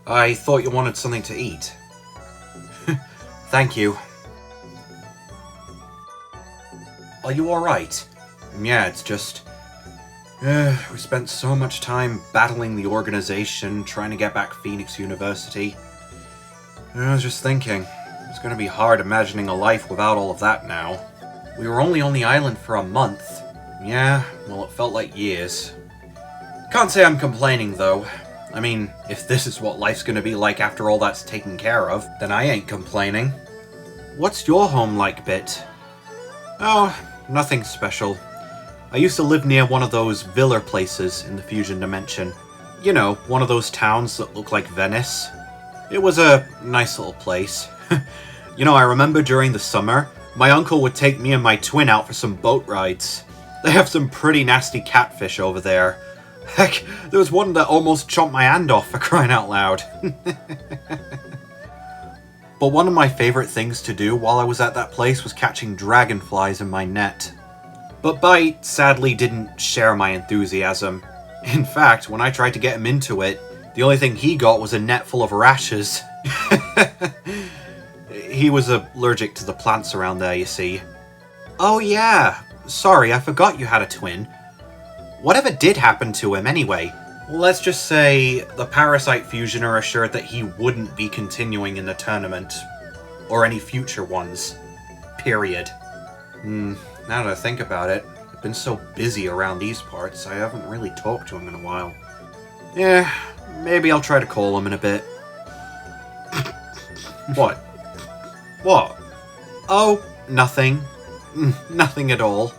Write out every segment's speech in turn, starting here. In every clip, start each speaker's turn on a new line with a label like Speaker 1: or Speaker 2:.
Speaker 1: I thought you wanted something to eat. Thank you. Are you alright? Yeah, it's just... we spent so much time battling the organization, trying to get back Phoenix University. I was just thinking, it's gonna be hard imagining a life without all of that now. We were only on the island for a month. Yeah, well, it felt like years. Can't say I'm complaining, though. I mean, if this is what life's gonna be like after all that's taken care of, then I ain't complaining. What's your home like, Bit? Oh, nothing special. I used to live near one of those villa places in the Fusion Dimension. You know, one of those towns that look like Venice. It was a nice little place. You know, I remember during the summer, my uncle would take me and my twin out for some boat rides. They have some pretty nasty catfish over there. Heck, there was one that almost chomped my hand off, for crying out loud. But one of my favorite things to do while I was at that place was catching dragonflies in my net. But Bite sadly didn't share my enthusiasm. In fact, when I tried to get him into it, the only thing he got was a net full of rashes. He was allergic to the plants around there, you see. Oh yeah, sorry, I forgot you had a twin. Whatever did happen to him anyway? Let's just say the Parasite Fusioner assured that he wouldn't be continuing in the tournament. Or any future ones. Period. Now that I think about it, I've been so busy around these parts, I haven't really talked to him in a while. Yeah, maybe I'll try to call him in a bit. What? What? Oh, nothing. Nothing at all.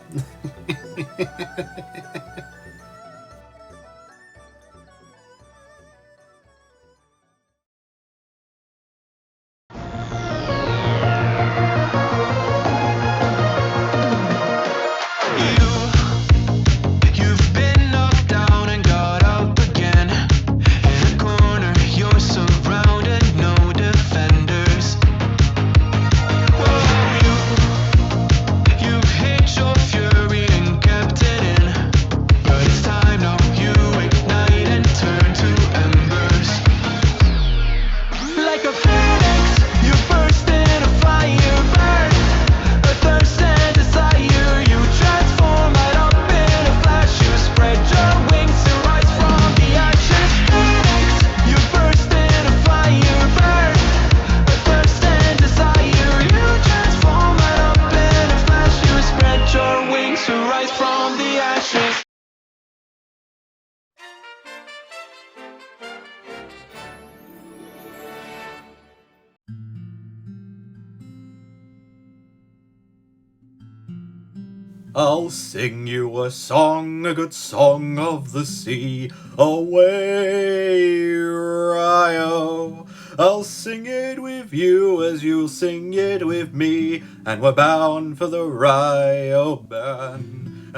Speaker 1: I'll sing you a song, a good song of the sea. Away, Rio. I'll sing it with you as you'll sing it with me. And we're bound for the Rio band.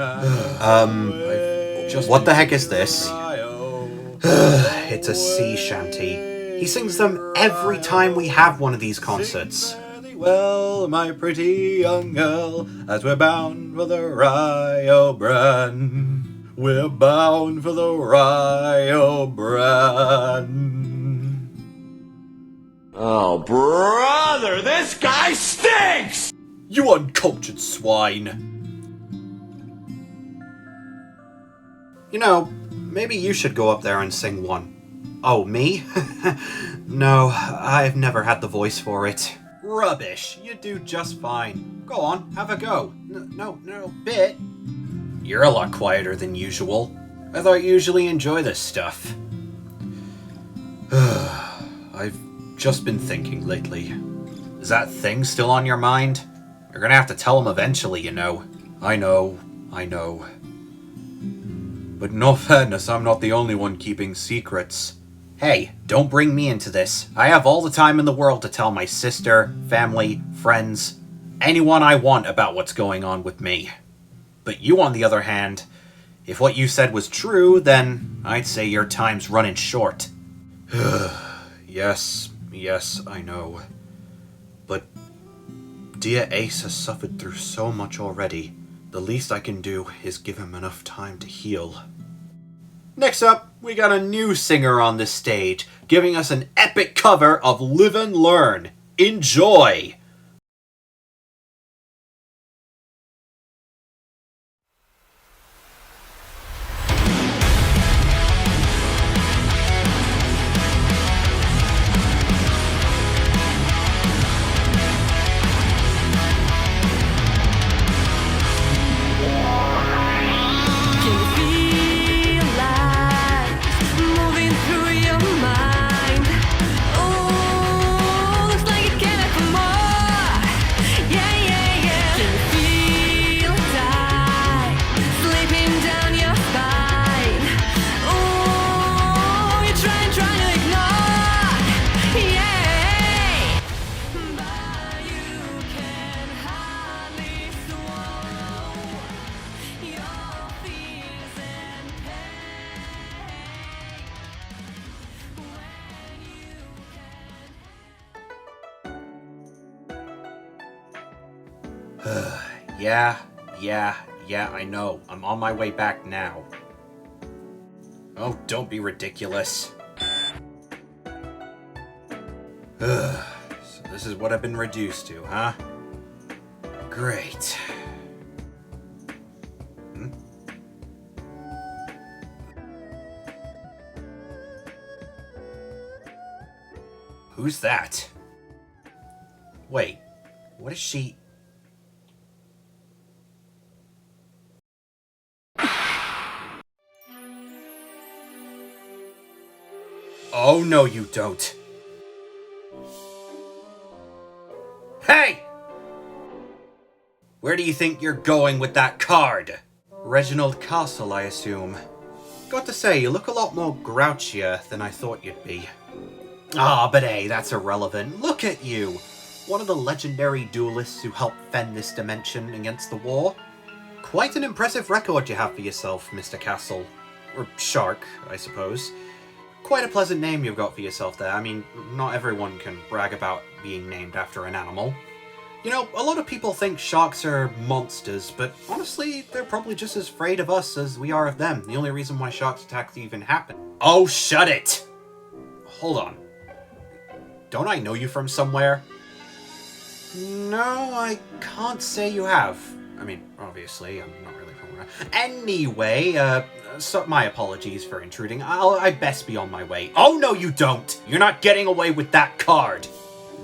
Speaker 1: What the heck is this? It's a sea shanty. He sings them every time we have one of these concerts. Well, my pretty young girl, as we're bound for the Rio brand. We're bound for the Rio brand.
Speaker 2: Oh, brother, this guy stinks!
Speaker 1: You uncultured swine. You know, maybe you should go up there and sing one. Oh, me? No, I've never had the voice for it. Rubbish. You do just fine. Go on, have a go. No, Bit. You're a lot quieter than usual. I thought you usually enjoy this stuff. I've just been thinking lately. Is that thing still on your mind? You're gonna have to tell him eventually, you know. I know. But in all fairness, I'm not the only one keeping secrets. Hey, don't bring me into this. I have all the time in the world to tell my sister, family, friends, anyone I want about what's going on with me. But you, on the other hand, if what you said was true, then I'd say your time's running short. Yes, I know. But dear Ace has suffered through so much already. The least I can do is give him enough time to heal. Next up, we got a new singer on the stage, giving us an epic cover of Live and Learn. Enjoy! Yeah, I know. I'm on my way back now. Oh, don't be ridiculous. So this is what I've been reduced to, huh? Great. Who's that? Wait, what is she... Oh, no, you don't. Hey! Where do you think you're going with that card? Reginald Castle, I assume. Got to say, you look a lot more grouchier than I thought you'd be. Ah, but hey, that's irrelevant. Look at you! One of the legendary duelists who helped fend this dimension against the war. Quite an impressive record you have for yourself, Mr. Castle. Or Shark, I suppose. Quite a pleasant name you've got for yourself there. I mean, not everyone can brag about being named after an animal. You know, a lot of people think sharks are monsters, but honestly, they're probably just as afraid of us as we are of them. The only reason why sharks attacks even happen. Oh, shut it! Hold on. Don't I know you from somewhere? No, I can't say you have. I mean, obviously, I'm not really from around. Anyway, so my apologies for intruding. I best be on my way. Oh, no, you don't! You're not getting away with that card!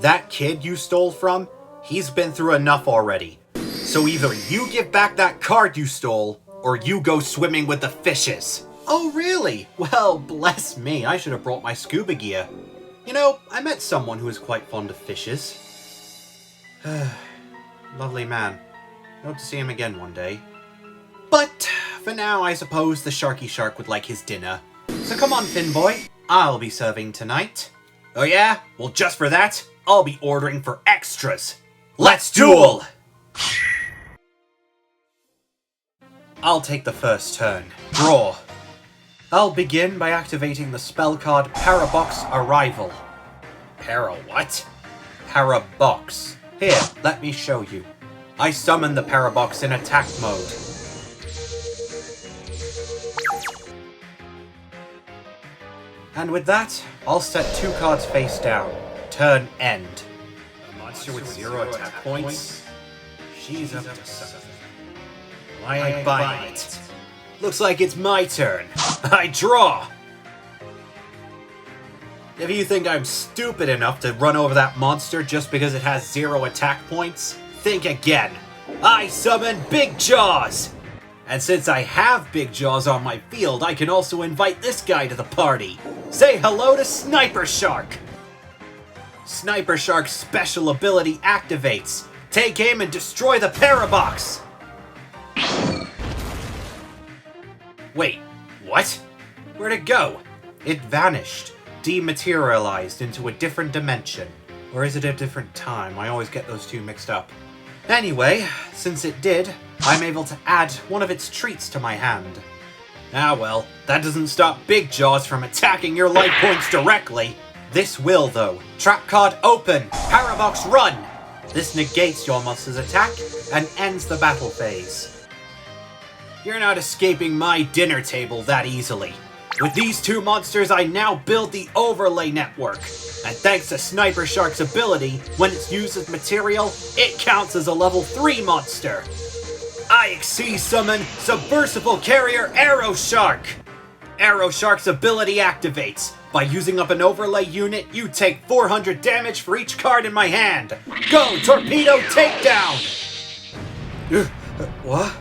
Speaker 1: That kid you stole from, he's been through enough already. So either you give back that card you stole, or you go swimming with the fishes. Oh, really? Well, bless me, I should have brought my scuba gear. You know, I met someone who is quite fond of fishes. Lovely man. Hope to see him again one day. But, for now, I suppose the Sharky Shark would like his dinner. So come on, Finn boy. I'll be serving tonight. Oh yeah? Well, just for that, I'll be ordering for extras. Let's duel! I'll take the first turn. Draw. I'll begin by activating the spell card Parabox Arrival. Para what? Parabox. Here, let me show you. I summon the Parabox in attack mode. And with that, I'll set 2 cards face down. Turn end. A monster with 0 attack points? She's up to something. I ain't buying it. Looks like it's my turn. I draw! If you think I'm stupid enough to run over that monster just because it has 0 attack points, think again. I summon Big Jaws! And since I have Big Jaws on my field, I can also invite this guy to the party. Say hello to Sniper Shark! Sniper Shark's special ability activates. Take aim and destroy the Parabox! Wait, what? Where'd it go? It vanished. Dematerialized into a different dimension. Or is it a different time? I always get those two mixed up. Anyway, since it did, I'm able to add one of its treats to my hand. Ah well, that doesn't stop Big Jaws from attacking your life points directly. This will, though. Trap card open! Parabox run! This negates your monster's attack and ends the battle phase. You're not escaping my dinner table that easily. With these two monsters, I now build the overlay network. And thanks to Sniper Shark's ability, when it's used as material, it counts as a level 3 monster. I summon Submersible Carrier Arrow Shark. Arrow Shark's ability activates. By using up an overlay unit, you take 400 damage for each card in my hand. Go, Torpedo Takedown! What?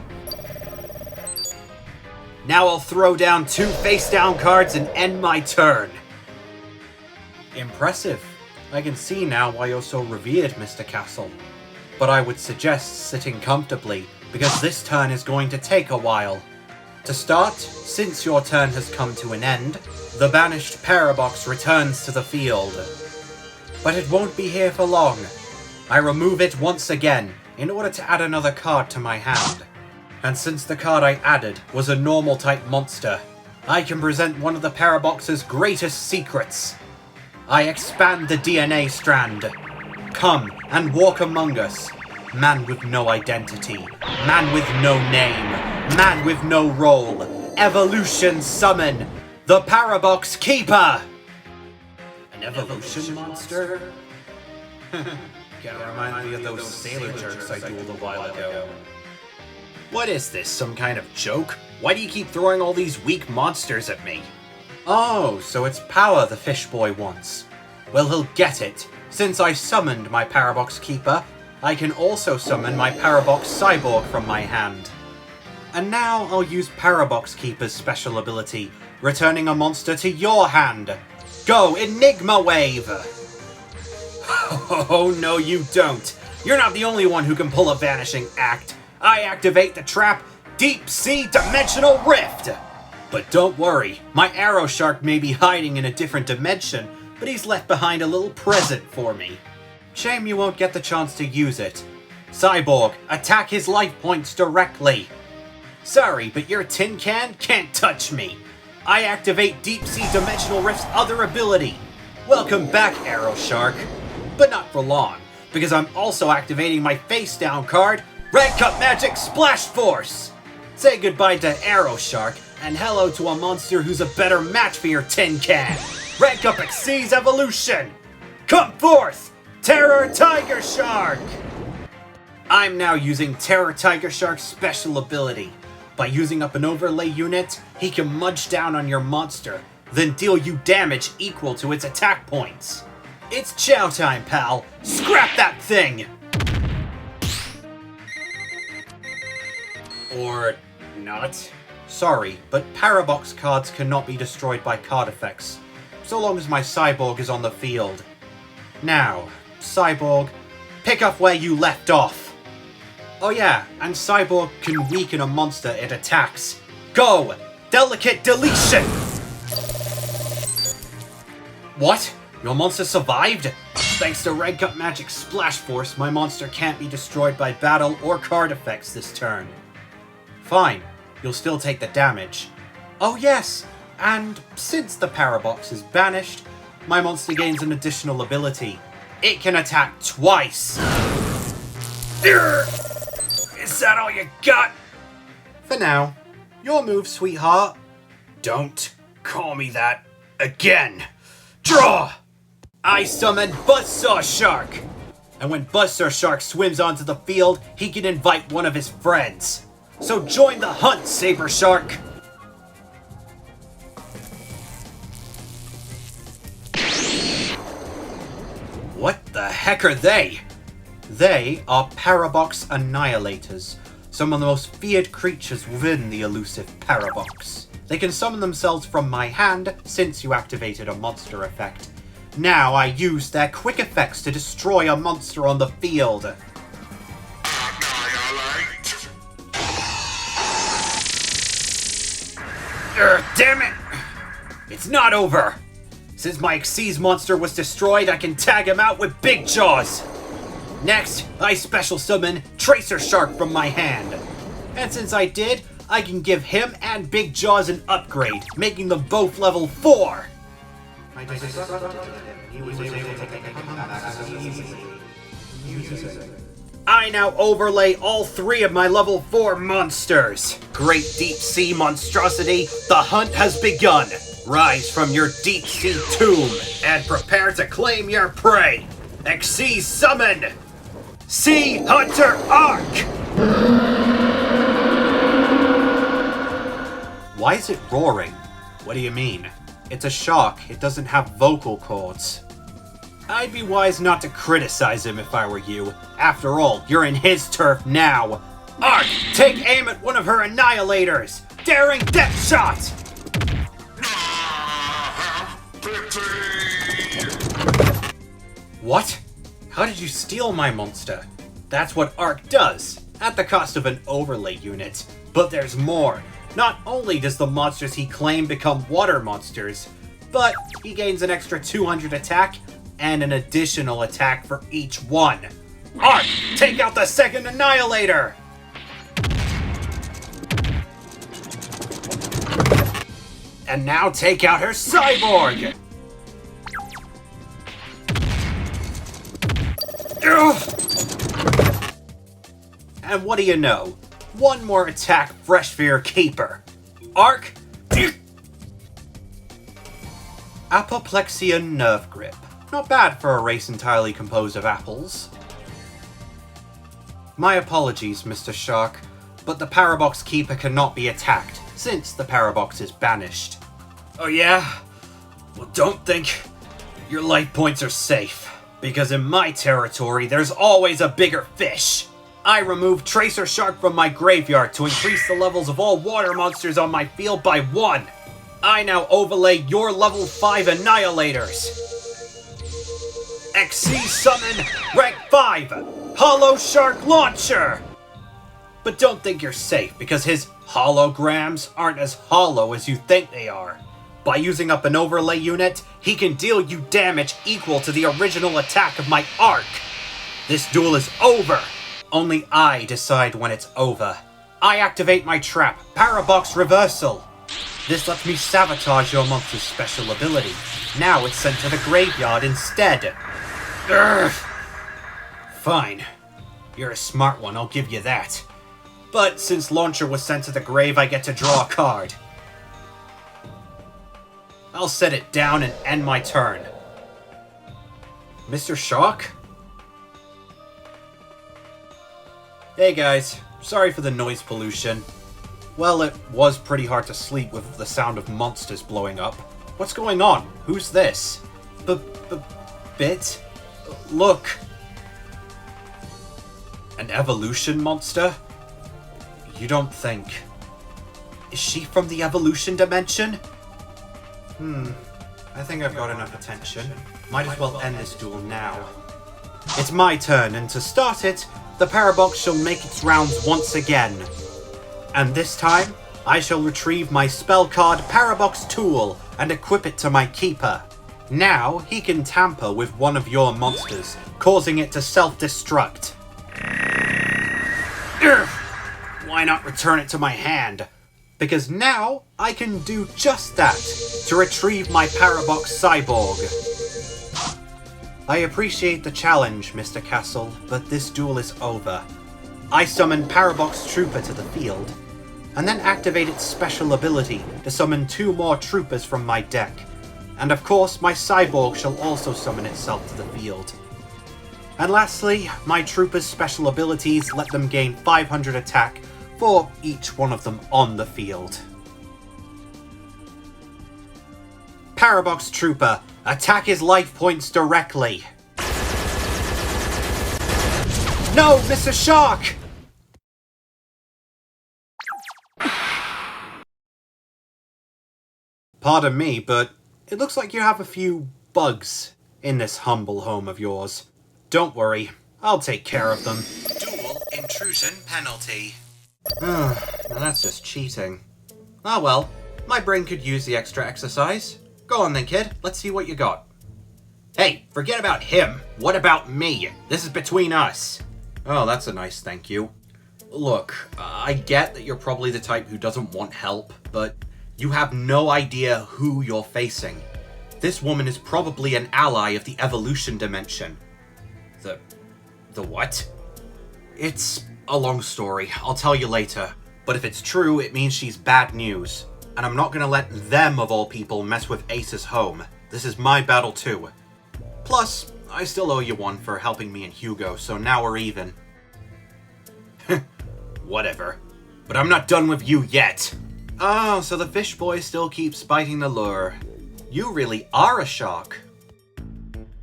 Speaker 1: Now I'll throw down 2 face-down cards and end my turn. Impressive. I can see now why you're so revered, Mr. Castle. But I would suggest sitting comfortably, because this turn is going to take a while. To start, since your turn has come to an end, the banished Parabox returns to the field. But it won't be here for long. I remove it once again, in order to add another card to my hand. And since the card I added was a normal type monster, I can present one of the Parabox's greatest secrets. I expand the DNA strand. Come and walk among us. Man with no identity. Man with no name. Man with no role. Evolution summon. The Parabox Keeper! An evolution monster? Kinda reminds me of those sailor jerks I dueled a while ago. What is this, some kind of joke? Why do you keep throwing all these weak monsters at me? Oh, so it's power the fish boy wants. Well, he'll get it. Since I summoned my Parabox Keeper, I can also summon my Parabox Cyborg from my hand. And now I'll use Parabox Keeper's special ability, returning a monster to your hand. Go, Enigma Wave! Oh, no you don't. You're not the only one who can pull a vanishing act. I activate the trap, Deep Sea Dimensional Rift! But don't worry, my Arrow Shark may be hiding in a different dimension, but he's left behind a little present for me. Shame you won't get the chance to use it. Cyborg, attack his life points directly. Sorry, but your tin can can't touch me. I activate Deep Sea Dimensional Rift's other ability. Welcome back, Arrow Shark. But not for long, because I'm also activating my face-down card, Red Cup Magic Splash Force! Say goodbye to Arrow Shark, and hello to a monster who's a better match for your tin can! Red Cup Exceeds Evolution! Come forth, Terror Tiger Shark! I'm now using Terror Tiger Shark's special ability. By using up an overlay unit, he can munch down on your monster, then deal you damage equal to its attack points. It's chow time, pal! Scrap that thing! Or not. Sorry, but Parabox cards cannot be destroyed by card effects, so long as my Cyborg is on the field. Now, Cyborg, pick up where you left off. Oh yeah, and Cyborg can weaken a monster it attacks. Go! Delicate Deletion! What? Your monster survived? Thanks to Red Cup Magic Splash Force, my monster can't be destroyed by battle or card effects this turn. Fine, you'll still take the damage. Oh yes, and since the Parabox is banished, my monster gains an additional ability. It can attack twice. Is that all you got? For now. Your move, sweetheart. Don't call me that again. Draw! I summon Buzzsaw Shark! And when Buzzsaw Shark swims onto the field, he can invite one of his friends. So join the hunt, Saber Shark! What the heck are they? They are Parabox Annihilators, some of the most feared creatures within the elusive Parabox. They can summon themselves from my hand since you activated a monster effect. Now I use their quick effects to destroy a monster on the field. Damn it! It's not over! Since my Xyz monster was destroyed, I can tag him out with Big Jaws! Next, I special summon Tracer Shark from my hand. And since I did, I can give him and Big Jaws an upgrade, making them both level 4! I now overlay all 3 of my level 4 monsters. Great deep sea monstrosity, the hunt has begun. Rise from your deep sea tomb and prepare to claim your prey. Xyz summon! Sea Hunter Arc! Why is it roaring? What do you mean? It's a shark, it doesn't have vocal cords. I'd be wise not to criticize him if I were you. After all, you're in his turf now. Arc, take aim at one of her annihilators! Daring death shot! What? How did you steal my monster? That's what Arc does, at the cost of an overlay unit. But there's more. Not only does the monsters he claimed become water monsters, but he gains an extra 200 attack and an additional attack for each one. Arc, take out the second annihilator! And now take out her cyborg! Ugh. And what do you know? One more attack fresh for your keeper. Arc! Apoplexia Nerve Grip. Not bad for a race entirely composed of apples. My apologies, Mr. Shark, but the Parabox Keeper cannot be attacked, since the Parabox is banished. Oh yeah? Well, don't think your life points are safe, because in my territory there's always a bigger fish. I removed Tracer Shark from my graveyard to increase the levels of all water monsters on my field by 1. I now overlay your level 5 annihilators. Xyz summon rank 5, Hollow Shark Launcher! But don't think you're safe, because his holograms aren't as hollow as you think they are. By using up an overlay unit, he can deal you damage equal to the original attack of my Arc. This duel is over. Only I decide when it's over. I activate my trap, Parabox Reversal. This lets me sabotage your monster's special ability. Now it's sent to the graveyard instead. Urgh. Fine. You're a smart one, I'll give you that. But since Launcher was sent to the grave, I get to draw a card. I'll set it down and end my turn. Mr. Shark? Hey guys, sorry for the noise pollution. Well, it was pretty hard to sleep with the sound of monsters blowing up. What's going on? Who's this? Bit? Look. An evolution monster? You don't think... Is she from the evolution dimension? I think I've got enough attention. Might as well end this duel now. It's my turn, and to start it, the Parabox shall make its rounds once again. And this time, I shall retrieve my spell card Parabox Tool and equip it to my keeper. Now, he can tamper with one of your monsters, causing it to self-destruct. Why not return it to my hand? Because now, I can do just that, to retrieve my Parabox Cyborg. I appreciate the challenge, Mr. Castle, but this duel is over. I summon Parabox Trooper to the field, and then activate its special ability to summon 2 more troopers from my deck. And of course, my Cyborg shall also summon itself to the field. And lastly, my troopers' special abilities let them gain 500 attack for each one of them on the field. Parabox Trooper, attack his life points directly. No, Mr. Shark! Pardon me, but it looks like you have a few bugs in this humble home of yours. Don't worry, I'll take care of them. Dual intrusion penalty. Now that's just cheating. Ah well, my brain could use the extra exercise. Go on then, kid, let's see what you got. Hey, forget about him. What about me? This is between us. Oh, that's a nice thank you. Look, I get that you're probably the type who doesn't want help, but you have no idea who you're facing. This woman is probably an ally of the evolution dimension. The what? It's a long story. I'll tell you later. But if it's true, it means she's bad news. And I'm not gonna let them, of all people, mess with Ace's home. This is my battle too. Plus, I still owe you one for helping me and Yugioh, so now we're even. Whatever. But I'm not done with you yet. Oh, so the fish boy still keeps biting the lure. You really are a shark.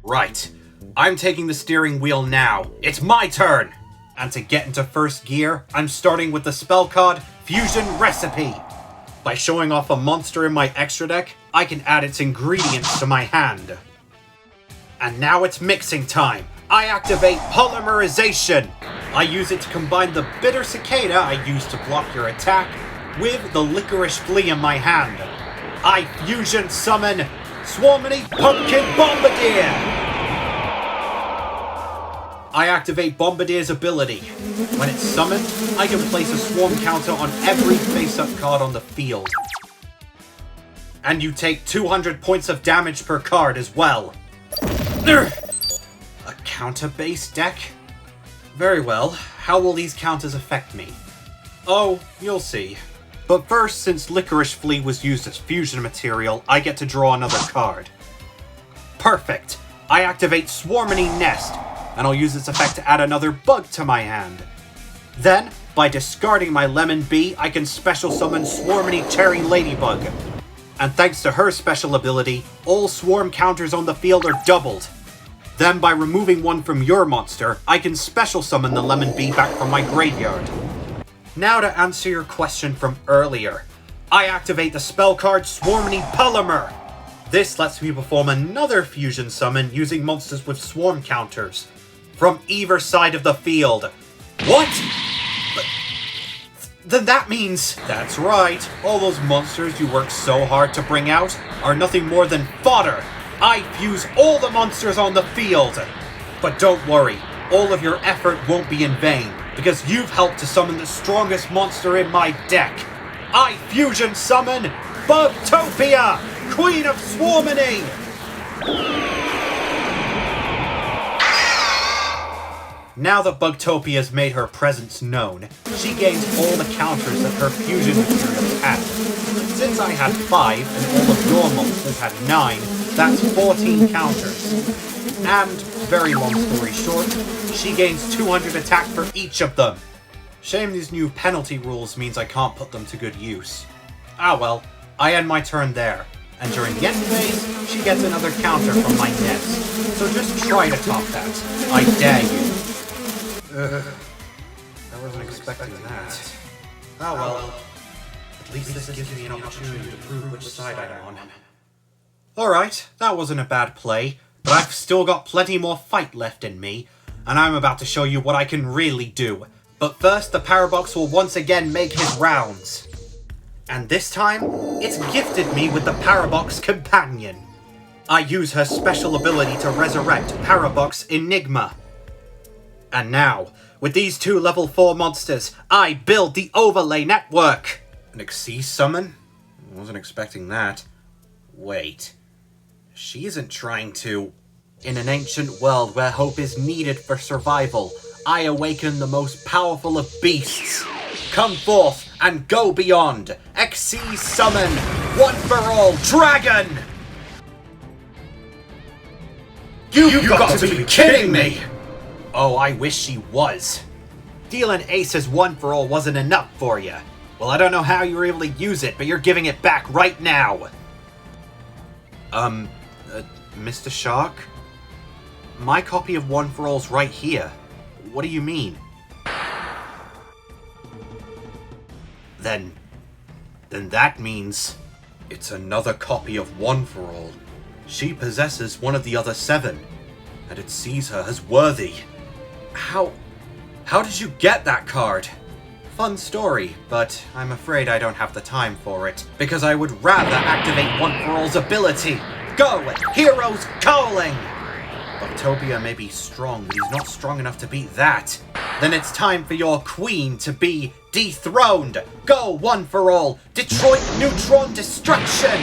Speaker 1: Right. I'm taking the steering wheel now. It's my turn! And to get into first gear, I'm starting with the spell card Fusion Recipe. By showing off a monster in my extra deck, I can add its ingredients to my hand. And now it's mixing time. I activate Polymerization. I use it to combine the Bitter Cicada I use to block your attack with the Licorice Flea in my hand. I fusion summon Swarmany Pumpkin Bombardier. I activate Bombardier's ability. When it's summoned, I can place a swarm counter on every face-up card on the field. And you take 200 points of damage per card as well. A counter-based deck? Very well. How will these counters affect me? Oh, you'll see. But first, since Licorice Flea was used as fusion material, I get to draw another card. Perfect! I activate Swarmany Nest, and I'll use its effect to add another bug to my hand. Then, by discarding my Lemon Bee, I can special summon Swarmany Cherry Ladybug. And thanks to her special ability, all swarm counters on the field are doubled. Then, by removing one from your monster, I can special summon the Lemon Bee back from my graveyard. Now to answer your question from earlier. I activate the spell card Swarmany Polymer. This lets me perform another fusion summon using monsters with swarm counters from either side of the field. What? Then that means... That's right. All those monsters you worked so hard to bring out are nothing more than fodder. I fuse all the monsters on the field. But don't worry, all of your effort won't be in vain, because you've helped to summon the strongest monster in my deck. I fusion summon Bugtopia, Queen of Swarmany! Now that Bugtopia's made her presence known, she gains all the counters that her fusion materials had. Since I had 5 and all of your monsters had 9, that's 14 counters. And, very long story short, she gains 200 attack for each of them. Shame these new penalty rules means I can't put them to good use. Ah well, I end my turn there. And during the end phase, she gets another counter from my nest. So just try to top that. I dare you. I wasn't expecting that. Ah well, at least this gives me an opportunity to prove which side I'm on. Alright, that wasn't a bad play, but I've still got plenty more fight left in me, and I'm about to show you what I can really do. But first, the Parabox will once again make his rounds. And this time, it's gifted me with the Parabox Companion. I use her special ability to resurrect Parabox Enigma. And now, with these 2 level 4 monsters, I build the overlay network! An Xyz summon? I wasn't expecting that. Wait. She isn't trying to... In an ancient world where hope is needed for survival, I awaken the most powerful of beasts. Come forth and go beyond! Xyz summon! One for all, dragon! You've got to be kidding me! Oh, I wish she was. Dealing Ace as one for all wasn't enough for you. Well, I don't know how you were able to use it, but you're giving it back right now. Mr. Shark? My copy of One for All's right here. What do you mean? Then that means it's another copy of One for All. She possesses one of the other 7, and it sees her as worthy. How did you get that card? Fun story, but I'm afraid I don't have the time for it, because I would rather activate One for All's ability. Go! Heroes calling! Bugtopia may be strong, but he's not strong enough to beat that. Then it's time for your queen to be dethroned. Go, One for All! Detroit Neutron Destruction!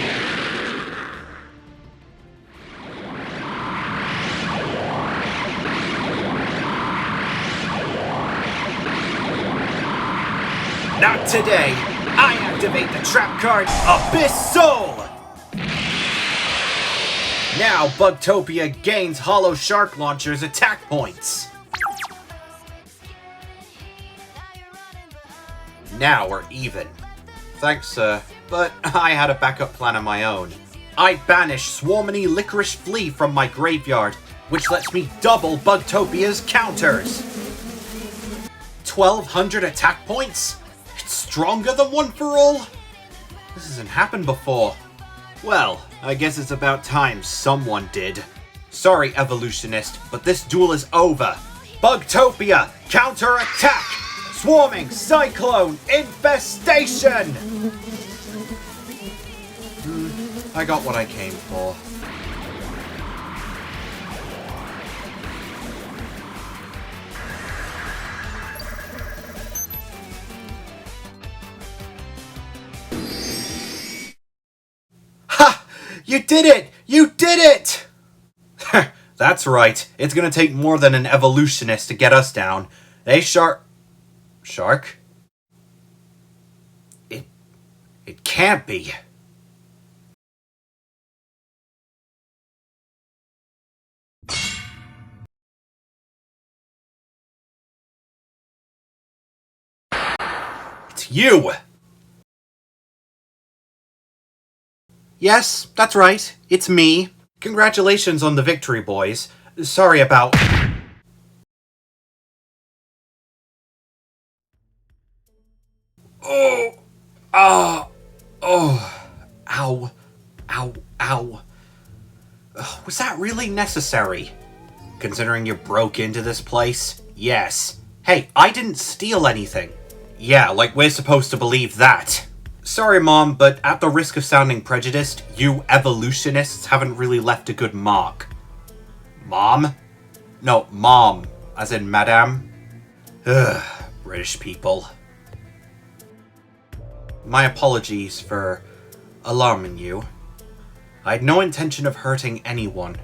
Speaker 1: Not today! I activate the trap card, Abyss Soul! Now Bugtopia gains Hollow Shark Launcher's attack points. Now we're even. Thanks, sir, but I had a backup plan of my own. I banish Swarmany Licorice Flea from my graveyard, which lets me double Bugtopia's counters. 1,200 attack points? It's stronger than One For All? This hasn't happened before. Well, I guess it's about time someone did. Sorry, Evolutionist, but this duel is over. Bugtopia, counter-attack! Swarming Cyclone Infestation! I got what I came for. Ha! You did it! You did it! That's right. It's gonna take more than an evolutionist to get us down. Shark? It can't be. It's you! Yes, that's right. It's me. Congratulations on the victory, boys. Sorry about... Oh! Ow. Ow. Was that really necessary? Considering you broke into this place? Yes. Hey, I didn't steal anything. Yeah, like we're supposed to believe that. Sorry, Mom, but at the risk of sounding prejudiced, you evolutionists haven't really left a good mark. Mom? No, Mom, as in Madame. Ugh, British people. My apologies for alarming you. I had no intention of hurting anyone.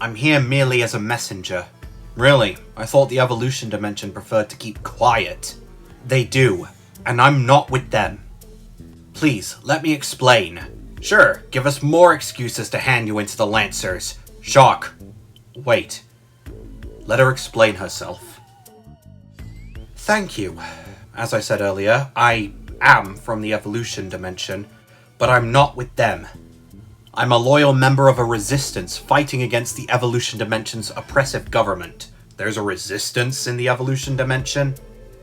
Speaker 1: I'm here merely as a messenger. Really, I thought the evolution dimension preferred to keep quiet. They do, and I'm not with them. Please, let me explain. Sure, give us more excuses to hand you into the Lancers. Shock. Wait. Let her explain herself. Thank you. As I said earlier, I am from the evolution dimension, but I'm not with them. I'm a loyal member of a resistance fighting against the evolution dimension's oppressive government. There's a resistance in the evolution dimension?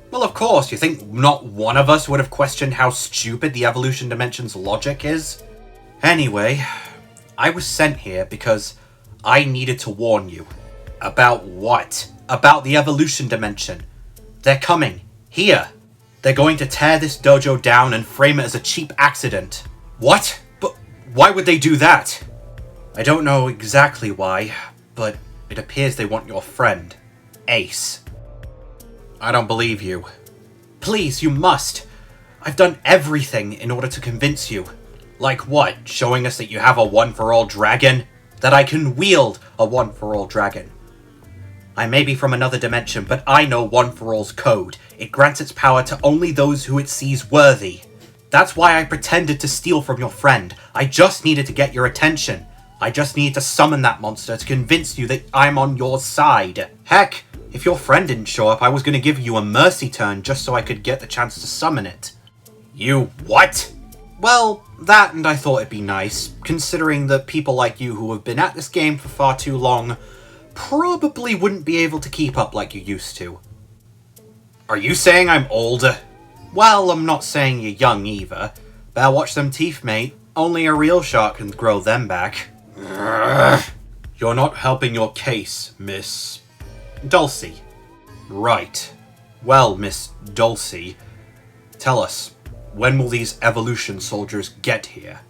Speaker 1: Well, of course, you think not one of us would have questioned how stupid the evolution dimension's logic is? Anyway, I was sent here because I needed to warn you. About what? About the evolution dimension. They're coming. Here. They're going to tear this dojo down and frame it as a cheap accident. What? But why would they do that? I don't know exactly why, but it appears they want your friend, Ace. I don't believe you. Please, you must. I've done everything in order to convince you. Like what? Showing us that you have a one-for-all dragon? That I can wield a one-for-all dragon. I may be from another dimension, but I know One-for-All's code. It grants its power to only those who it sees worthy. That's why I pretended to steal from your friend. I just needed to get your attention. I just needed to summon that monster to convince you that I'm on your side. Heck, if your friend didn't show up, I was going to give you a mercy turn just so I could get the chance to summon it. You what? Well, that and I thought it'd be nice, considering that people like you who have been at this game for far too long probably wouldn't be able to keep up like you used to. Are you saying I'm old? Well, I'm not saying you're young either. Better watch them teeth, mate. Only a real shark can grow them back. You're not helping your case, Miss... Dulcie. Right. Well, Miss Dulcie, tell us, when will these evolution soldiers get here?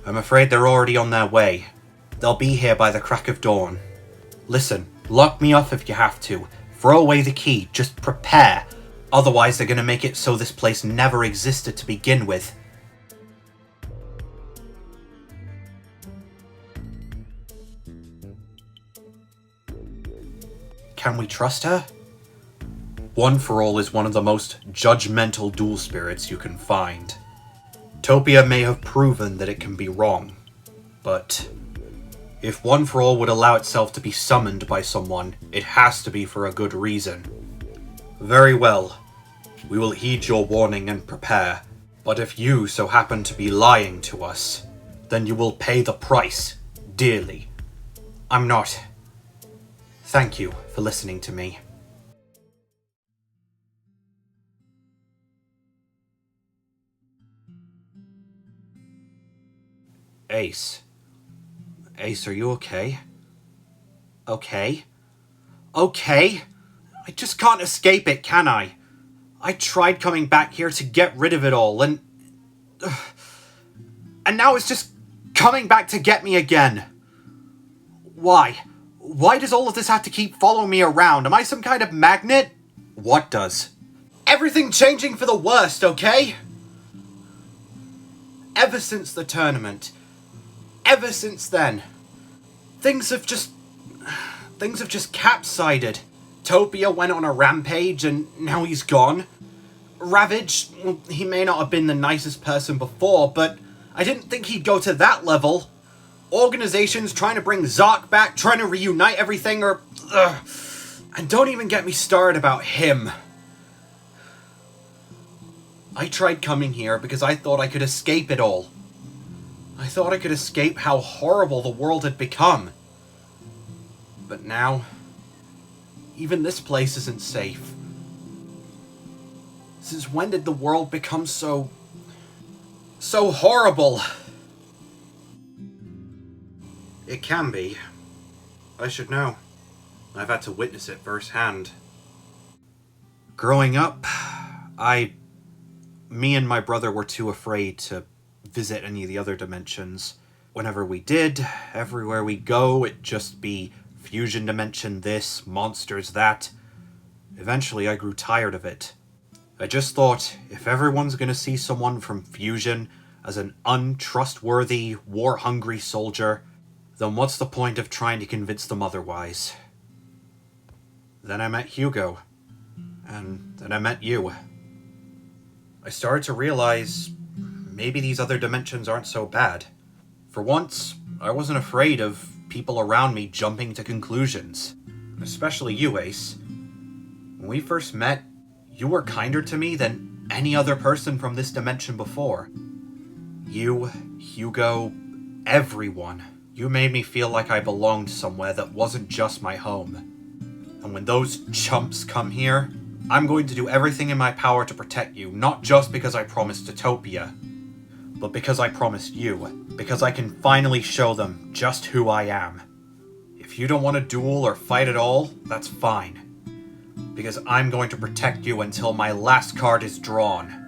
Speaker 1: I'm afraid they're already on their way. They'll be here by the crack of dawn. Listen, lock me up if you have to. Throw away the key, just prepare. Otherwise they're gonna make it so this place never existed to begin with. Can we trust her? One for All is one of the most judgmental duel spirits you can find. Topia may have proven that it can be wrong, but if One for All would allow itself to be summoned by someone, it has to be for a good reason. Very well. We will heed your warning and prepare, but if you so happen to be lying to us, then you will pay the price dearly. I'm not. Thank you for listening to me. Ace. Ace, are you okay? Okay? Okay? I just can't escape it, can I? I tried coming back here to get rid of it all, and now it's just coming back to get me again. Why? Why does all of this have to keep following me around? Am I some kind of magnet? What does? Everything changing for the worst, okay? Ever since the tournament, ever since then, things have just capsided. Topia went on a rampage and now he's gone. Ravage, well, he may not have been the nicest person before, but I didn't think he'd go to that level. Organizations trying to bring Zark back, trying to reunite everything, and don't even get me started about him. I tried coming here because I thought I could escape it all. I thought I could escape how horrible the world had become. But now, even this place isn't safe. Since when did the world become so horrible? It can be. I should know. I've had to witness it firsthand. Growing up, me and my brother were too afraid to visit any of the other dimensions. Whenever we did, everywhere we go, it'd just be fusion dimension this, monsters that. Eventually I grew tired of it. I just thought, if everyone's gonna see someone from fusion as an untrustworthy, war-hungry soldier, then what's the point of trying to convince them otherwise? Then I met Yugioh, and then I met you. I started to realize maybe these other dimensions aren't so bad. For once, I wasn't afraid of people around me jumping to conclusions. Especially you, Ace. When we first met, you were kinder to me than any other person from this dimension before. You, Yugioh, everyone. You made me feel like I belonged somewhere that wasn't just my home. And when those chumps come here, I'm going to do everything in my power to protect you, not just because I promised Topia, but because I promised you, because I can finally show them just who I am. If you don't want to duel or fight at all, that's fine. Because I'm going to protect you until my last card is drawn.